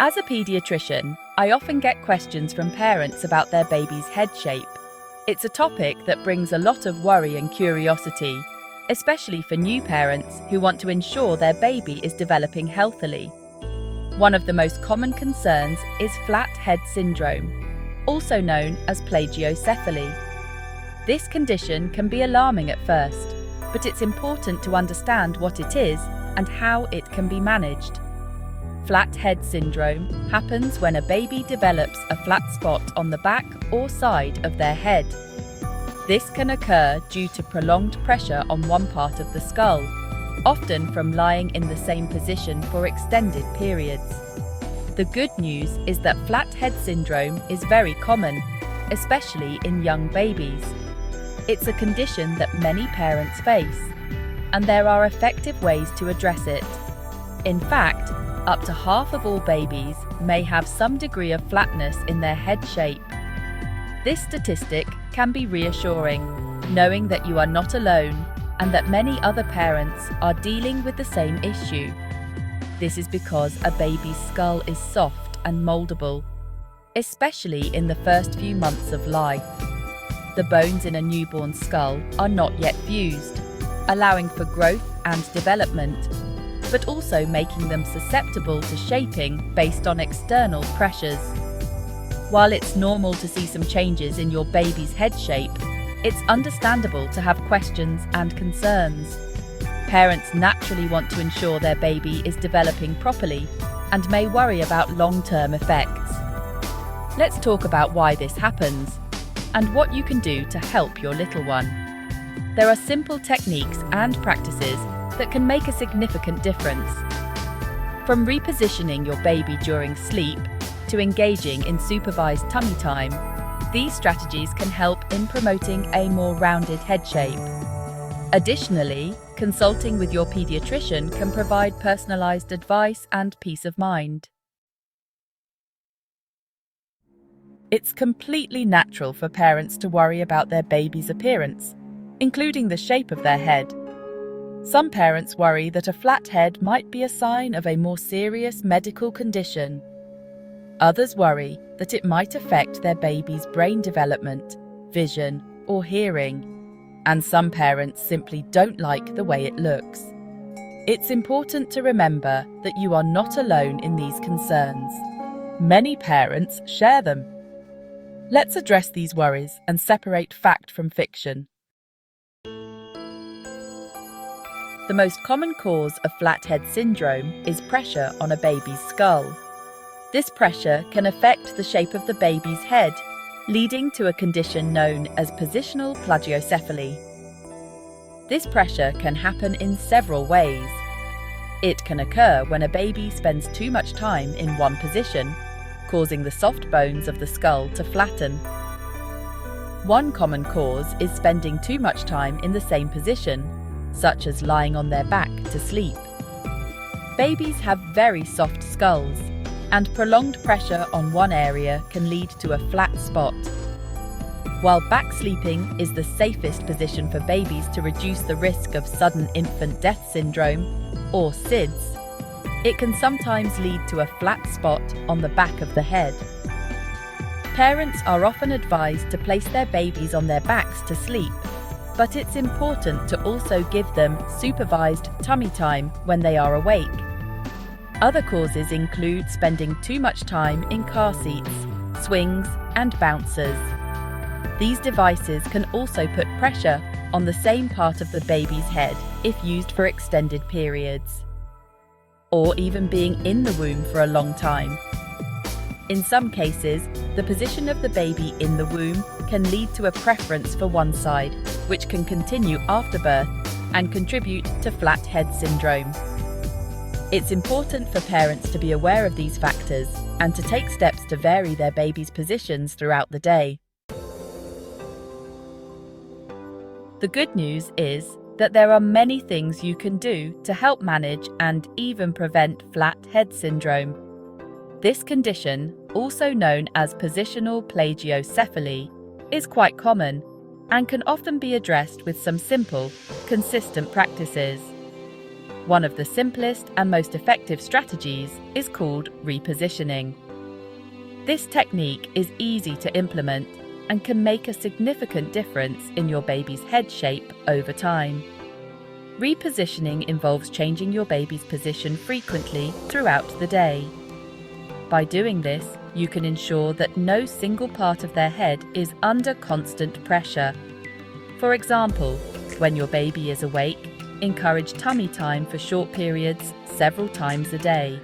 As a pediatrician, I often get questions from parents about their baby's head shape. It's a topic that brings a lot of worry and curiosity, especially for new parents who want to ensure their baby is developing healthily. One of the most common concerns is flathead syndrome, also known as plagiocephaly. This condition can be alarming at first, but it's important to understand what it is and how it can be managed. Flathead syndrome happens when a baby develops a flat spot on the back or side of their head. This can occur due to prolonged pressure on one part of the skull, often from lying in the same position for extended periods. The good news is that flathead syndrome is very common, especially in young babies. It's a condition that many parents face, and there are effective ways to address it. In fact, up to half of all babies may have some degree of flatness in their head shape. This statistic can be reassuring, knowing that you are not alone and that many other parents are dealing with the same issue. This is because a baby's skull is soft and moldable, especially in the first few months of life. The bones in a newborn skull are not yet fused, allowing for growth and development, but also making them susceptible to shaping based on external pressures. While it's normal to see some changes in your baby's head shape, it's understandable to have questions and concerns. Parents naturally want to ensure their baby is developing properly and may worry about long-term effects. Let's talk about why this happens and what you can do to help your little one. There are simple techniques and practices that can make a significant difference. From repositioning your baby during sleep to engaging in supervised tummy time, these strategies can help in promoting a more rounded head shape. Additionally, consulting with your pediatrician can provide personalized advice and peace of mind. It's completely natural for parents to worry about their baby's appearance, including the shape of their head. Some parents worry that a flat head might be a sign of a more serious medical condition. Others worry that it might affect their baby's brain development, vision, or hearing. And some parents simply don't like the way it looks. It's important to remember that you are not alone in these concerns. Many parents share them. Let's address these worries and separate fact from fiction. The most common cause of flathead syndrome is pressure on a baby's skull. This pressure can affect the shape of the baby's head, leading to a condition known as positional plagiocephaly. This pressure can happen in several ways. It can occur when a baby spends too much time in one position, causing the soft bones of the skull to flatten. One common cause is spending too much time in the same position, such as lying on their back to sleep. Babies have very soft skulls, and prolonged pressure on one area can lead to a flat spot. While back sleeping is the safest position for babies to reduce the risk of sudden infant death syndrome, or SIDS, it can sometimes lead to a flat spot on the back of the head. Parents are often advised to place their babies on their backs to sleep, but it's important to also give them supervised tummy time when they are awake. Other causes include spending too much time in car seats, swings, and bouncers. These devices can also put pressure on the same part of the baby's head if used for extended periods, or even being in the womb for a long time. In some cases, the position of the baby in the womb can lead to a preference for one side, which can continue after birth and contribute to flathead syndrome. It's important for parents to be aware of these factors and to take steps to vary their baby's positions throughout the day. The good news is that there are many things you can do to help manage and even prevent flathead syndrome. This condition, also known as positional plagiocephaly, is quite common and can often be addressed with some simple, consistent practices. One of the simplest and most effective strategies is called repositioning. This technique is easy to implement and can make a significant difference in your baby's head shape over time. Repositioning involves changing your baby's position frequently throughout the day. By doing this, you can ensure that no single part of their head is under constant pressure. For example, when your baby is awake, encourage tummy time for short periods several times a day.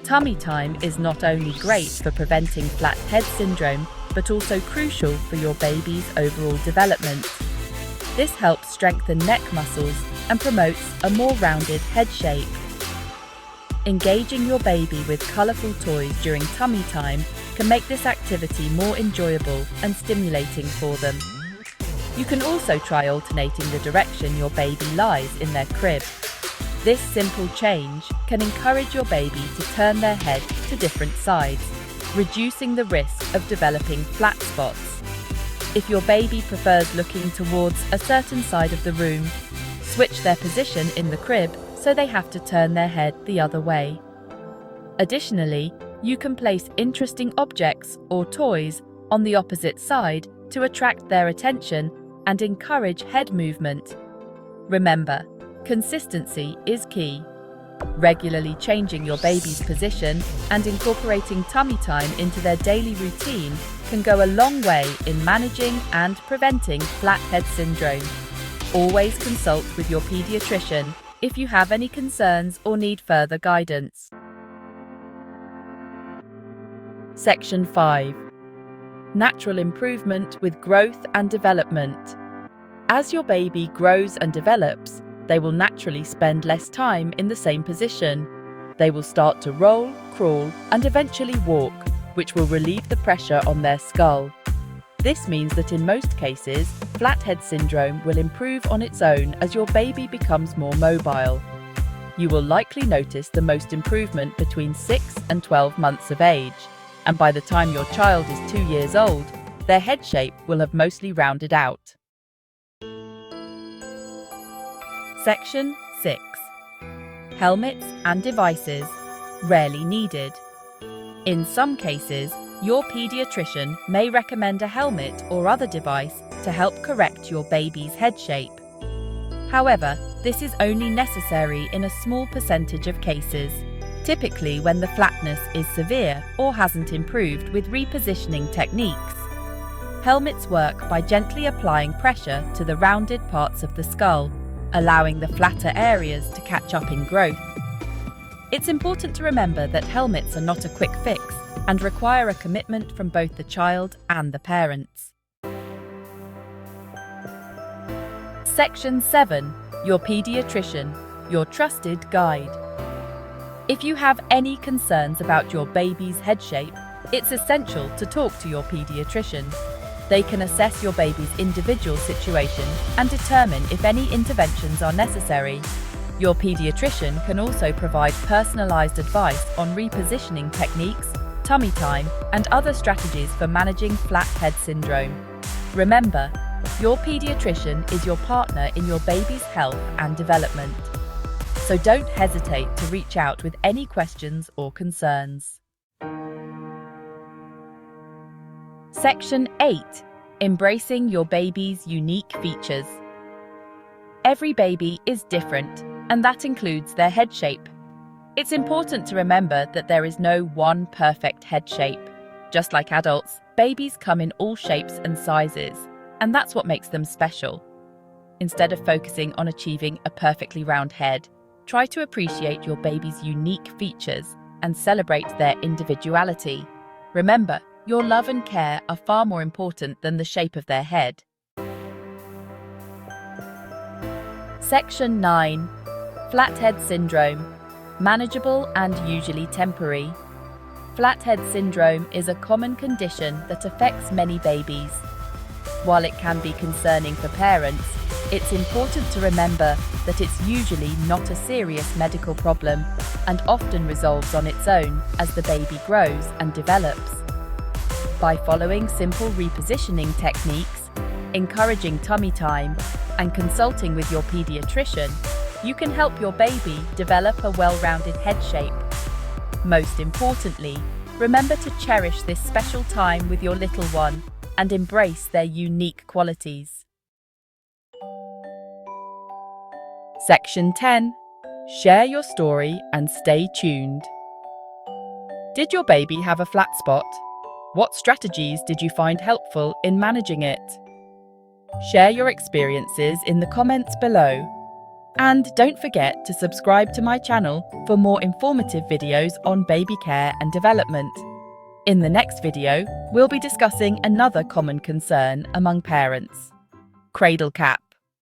Tummy time is not only great for preventing flathead syndrome, but also crucial for your baby's overall development. This helps strengthen neck muscles and promotes a more rounded head shape. Engaging your baby with colourful toys during tummy time can make this activity more enjoyable and stimulating for them. You can also try alternating the direction your baby lies in their crib. This simple change can encourage your baby to turn their head to different sides, reducing the risk of developing flat spots. If your baby prefers looking towards a certain side of the room, switch their position in the crib so they have to turn their head the other way. Additionally, you can place interesting objects or toys on the opposite side to attract their attention and encourage head movement. Remember, consistency is key. Regularly changing your baby's position and incorporating tummy time into their daily routine can go a long way in managing and preventing flathead syndrome. Always consult with your pediatrician if you have any concerns or need further guidance. Section 5. Natural improvement with growth and development. As your baby grows and develops, they will naturally spend less time in the same position. They will start to roll, crawl, and eventually walk, which will relieve the pressure on their skull. This means that in most cases, flathead syndrome will improve on its own as your baby becomes more mobile. You will likely notice the most improvement between 6 and 12 months of age, and by the time your child is 2 years old, their head shape will have mostly rounded out. Section 6. Helmets and devices, rarely needed. In some cases, your pediatrician may recommend a helmet or other device to help correct your baby's head shape. However, this is only necessary in a small percentage of cases, typically when the flatness is severe or hasn't improved with repositioning techniques. Helmets work by gently applying pressure to the rounded parts of the skull, allowing the flatter areas to catch up in growth. It's important to remember that helmets are not a quick fix and require a commitment from both the child and the parents. Section 7. Your pediatrician, your trusted guide. If you have any concerns about your baby's head shape, it's essential to talk to your pediatrician. They can assess your baby's individual situation and determine if any interventions are necessary. Your pediatrician can also provide personalized advice on repositioning techniques, tummy time, and other strategies for managing flathead syndrome. Remember, your pediatrician is your partner in your baby's health and development. So don't hesitate to reach out with any questions or concerns. Section 8. Embracing your baby's unique features. Every baby is different, and that includes their head shape. It's important to remember that there is no one perfect head shape. Just like adults, babies come in all shapes and sizes, and that's what makes them special. Instead of focusing on achieving a perfectly round head, try to appreciate your baby's unique features and celebrate their individuality. Remember, your love and care are far more important than the shape of their head. Section 9. Flathead syndrome. Manageable and usually temporary. Flathead syndrome is a common condition that affects many babies. While it can be concerning for parents, it's important to remember that it's usually not a serious medical problem and often resolves on its own as the baby grows and develops. By following simple repositioning techniques, encouraging tummy time, and consulting with your pediatrician, you can help your baby develop a well-rounded head shape. Most importantly, remember to cherish this special time with your little one and embrace their unique qualities. Section 10. Share your story and stay tuned. Did your baby have a flat spot? What strategies did you find helpful in managing it? Share your experiences in the comments below. And don't forget to subscribe to my channel for more informative videos on baby care and development. In the next video, we'll be discussing another common concern among parents: cradle cap.